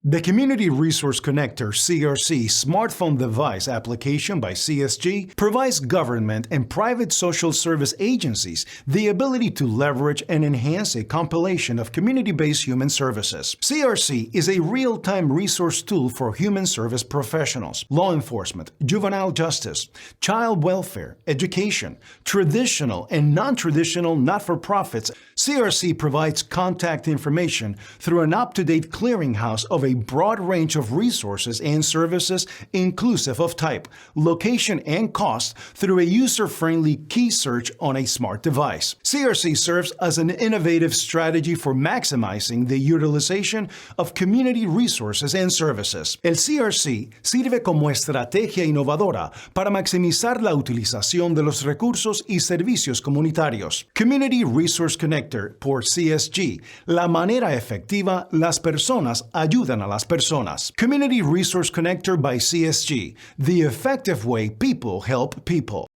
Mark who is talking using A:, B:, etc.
A: The Community Resource Connector (CRC) smartphone device application by CSG provides government and private social service agencies the ability to leverage and enhance a compilation of community-based human services. CRC is a real-time resource tool for human service professionals, law enforcement, juvenile justice, child welfare, education, traditional and non-traditional not-for-profits. CRC provides contact information through an up-to-date clearinghouse of a broad range of resources and services inclusive of type, location, and cost through a user-friendly key search on a smart device. CRC serves as an innovative strategy for maximizing the utilization of community resources and services. El CRC sirve como estrategia innovadora para maximizar la utilización de los recursos y servicios comunitarios. Community Resource Connector por CSG, la manera efectiva las personas ayudan a las personas. Community Resource Connector by CSG, the effective way people help people.